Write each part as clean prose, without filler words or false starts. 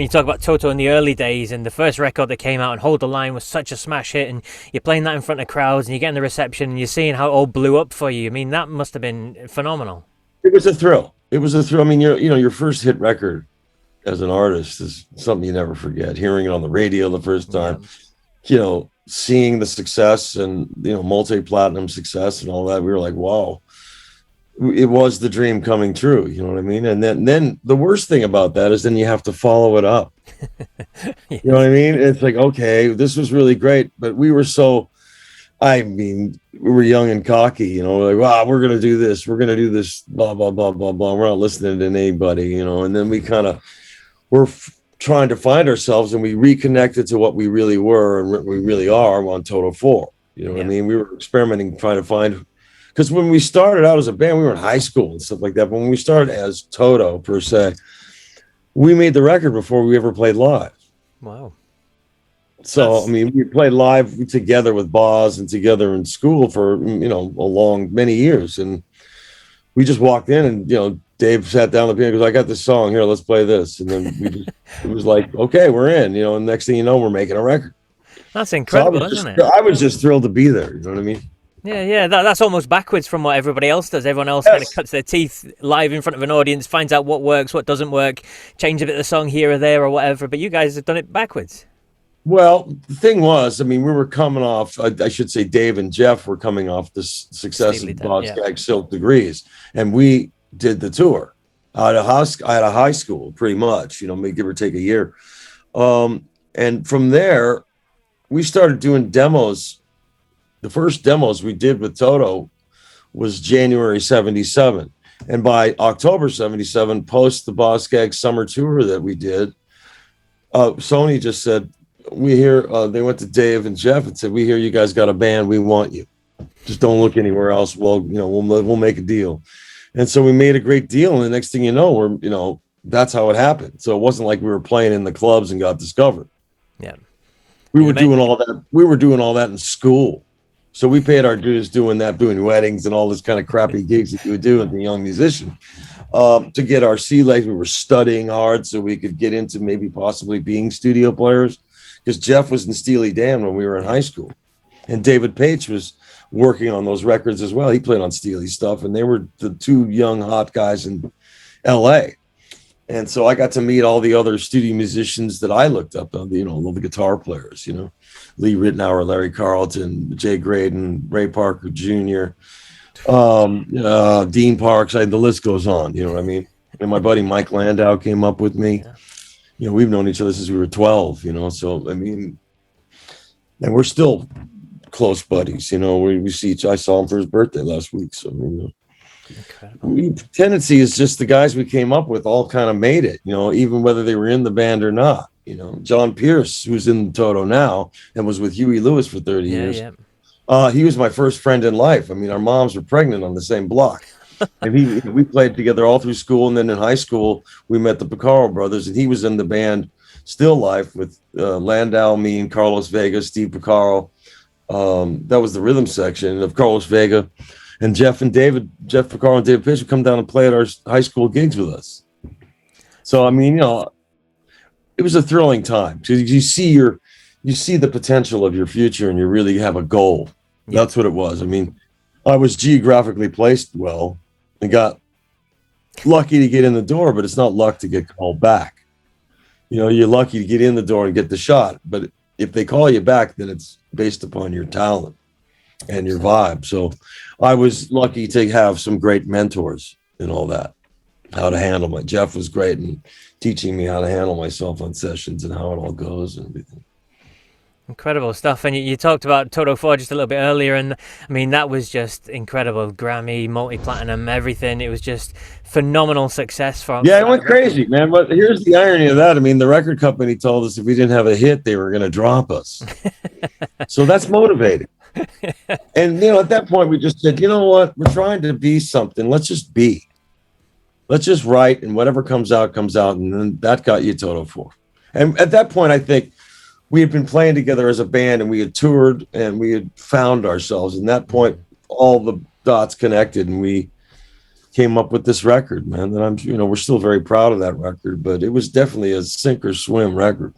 you talk about Toto in the early days, and the first record that came out, and Hold the Line, was such a smash hit, and you're playing that in front of crowds, and you're getting the reception, and you're seeing how it all blew up for you. I mean, that must have been phenomenal. It was a thrill. It was a thrill. I mean, your first hit record as an artist is something you never forget. Hearing it on the radio the first time, seeing the success and, multi-platinum success and all that, we were like, wow, it was the dream coming true. You know what I mean? And then the worst thing about that is then you have to follow it up. Yes. You know what I mean? It's like, okay, this was really great, but we were we were young and cocky, like, wow, we're going to do this, blah, blah, blah, blah, blah. We're not listening to anybody, and then we kind of were trying to find ourselves, and we reconnected to what we really were and what we really are on Toto IV. You know what I mean? We were experimenting, trying to find, because when we started out as a band, we were in high school and stuff like that. But when we started as Toto per se, we made the record before we ever played live. Wow. So, I mean, we played live together with Boz and together in school for, many years. And we just walked in and, Dave sat down the piano and goes, I got this song here, let's play this. And then it was like, okay, we're in, and next thing you know, we're making a record. That's incredible, isn't it? I was just thrilled to be there. You know what I mean? Yeah. That's almost backwards from what everybody else does. Everyone else kind of cuts their teeth live in front of an audience, finds out what works, what doesn't work, change a bit of the song here or there or whatever. But you guys have done it backwards. Well, the thing was, I mean, we were coming off, I should say Dave and Jeff were coming off the success of Boz Scaggs Silk Degrees. And we did the tour out of high school, pretty much, maybe give or take a year. And from there, we started doing demos. The first demos we did with Toto was January 77. And by October 77, post the Boz Scaggs summer tour that we did, Sony just said, we hear, they went to Dave and Jeff and said, we hear you guys got a band, we want you. Just don't look anywhere else. Well, we'll make a deal. And so we made a great deal. And the next thing you know, that's how it happened. So it wasn't like we were playing in the clubs and got discovered. Yeah. We were doing all that. We were doing all that in school. So we paid our dues doing weddings and all this kind of crappy gigs that you would do as a young musician. To get our sea legs, we were studying hard so we could get into maybe possibly being studio players. Because Jeff was in Steely Dan when we were in high school. And David Paich was working on those records as well. He played on Steely stuff, and they were the two young hot guys in LA. And so I got to meet all the other studio musicians that I looked up on, all the guitar players, Lee Ritenour, Larry Carlton, Jay Graydon, Ray Parker Jr., Dean Parks, the list goes on, you know what I mean? And my buddy Mike Landau came up with me. We've known each other since we were 12, so, I mean, and we're still close buddies, we see I saw him for his birthday last week. So, tendency is just the guys we came up with all kind of made it, even whether they were in the band or not. John Pierce, who's in Toto now and was with Huey Lewis for 30 years. Yeah. He was my first friend in life. I mean, our moms were pregnant on the same block. And we played together all through school. And then in high school, we met the Picaro brothers, and he was in the band Still Life with Landau, me, and Carlos Vega, Steve Picaro. That was the rhythm section of Carlos Vega. And Jeff Picaro and David Paich would come down and play at our high school gigs with us. So, I mean, it was a thrilling time because you see the potential of your future and you really have a goal. Yeah. That's what it was. I mean, I was geographically placed well and got lucky to get in the door, but it's not luck to get called back. You're lucky to get in the door and get the shot. But if they call you back, then it's based upon your talent and your vibe. So I was lucky to have some great mentors and all that, how to handle Jeff was great in teaching me how to handle myself on sessions and how it all goes and everything. Incredible stuff. And you talked about Toto IV just a little bit earlier, and I mean, that was just incredible. Grammy, multi-platinum, everything. It was just phenomenal success for it went crazy, man. But here's the irony of that. I mean, the record company told us if we didn't have a hit, they were going to drop us. So that's motivating. And at that point we just said, you know what, we're trying to be something. Let's just be. Let's just write, and whatever comes out. And then that got you Toto IV. And at that point, I think we had been playing together as a band, and we had toured, and we had found ourselves. And at that point, all the dots connected, and we came up with this record, man. That we're still very proud of that record, but it was definitely a sink or swim record.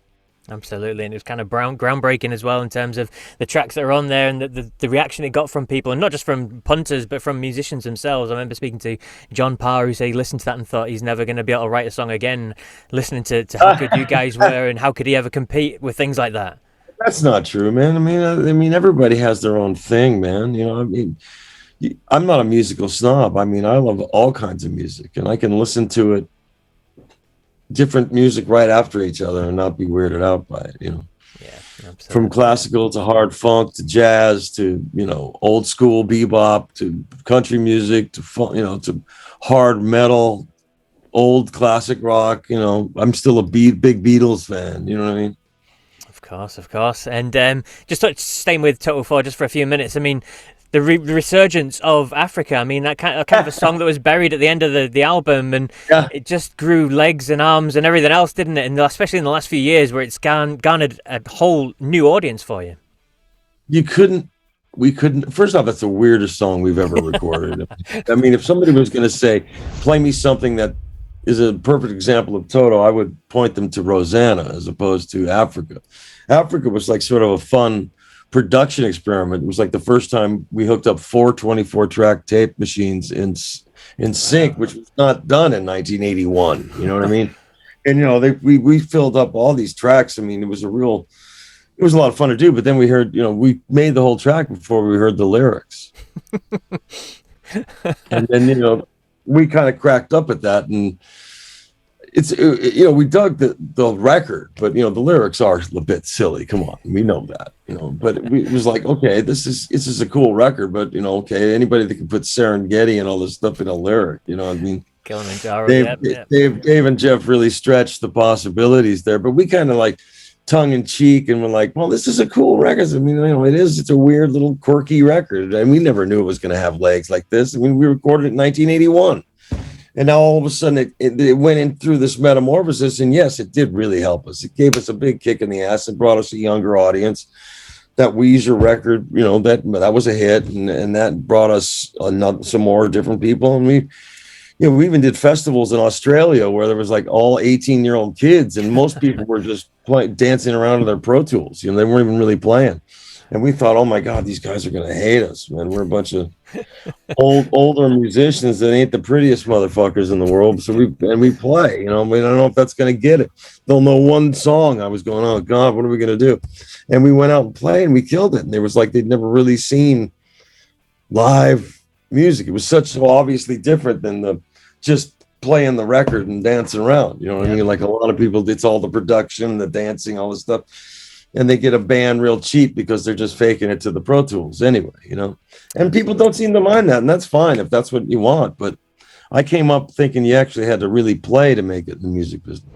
Absolutely, and it was kind of groundbreaking as well in terms of the tracks that are on there and the reaction it got from people, and not just from punters but from musicians themselves. I remember speaking to John Parr, who said he listened to that and thought he's never going to be able to write a song again, listening to how good you guys were and how could he ever compete with things like that. That's not true, man. I mean, everybody has their own thing, man. I'm not a musical snob. I mean, I love all kinds of music, and I can listen to it, different music right after each other, and not be weirded out by it. Yeah, absolutely. From classical to hard funk to jazz to old school bebop to country music to to hard metal, old classic rock. I'm still a big Beatles fan. You know what I mean? Of course. And just staying with Toto IV just for a few minutes. I mean, the resurgence of Africa. I mean, that kind of a song that was buried at the end of the album, and it just grew legs and arms and everything else, didn't it? And especially in the last few years, where it's garnered a whole new audience for you. We couldn't. First off, that's the weirdest song we've ever recorded. I mean, if somebody was going to say, "Play me something that is a perfect example of Toto," I would point them to Rosanna as opposed to Africa. Africa was like sort of a fun production experiment. It was like the first time we hooked up 4 24-track tape machines in sync, which was not done in 1981. You know what I mean? And we filled up all these tracks. I mean, it was a lot of fun to do. But then we heard, we made the whole track before we heard the lyrics, and then we kind of cracked up at that, and it's we dug the record, but the lyrics are a bit silly. Come on, we know that, but it was like, okay, this is a cool record, but okay, anybody that can put Serengeti and all this stuff in a lyric, I mean, Dave and Jeff really stretched the possibilities there, but we kind of like tongue in cheek, and we're like, well, this is a cool record. I mean, it's a weird little quirky record, and we never knew it was going to have legs like this. I mean, we recorded it in 1981. And now all of a sudden it went in through this metamorphosis. And yes, it did really help us. It gave us a big kick in the ass and brought us a younger audience. That Weezer record, that was a hit. And that brought us some more different people. And we even did festivals in Australia where there was like all 18-year-old kids. And most people were just dancing around with their Pro Tools. They weren't even really playing. And we thought, oh my God, these guys are going to hate us, man. We're a bunch of older musicians that ain't the prettiest motherfuckers in the world. So we play, I don't know if that's going to get it. They'll know one song. I was going, oh God, what are we going to do? And we went out and played, and we killed it. And it was like they'd never really seen live music. It was so obviously different than the just playing the record and dancing around. You know what I mean? Like a lot of people, it's all the production, the dancing, all this stuff. And they get a band real cheap because they're just faking it to the Pro Tools anyway, and people don't seem to mind that. And that's fine if that's what you want. But I came up thinking you actually had to really play to make it in the music business.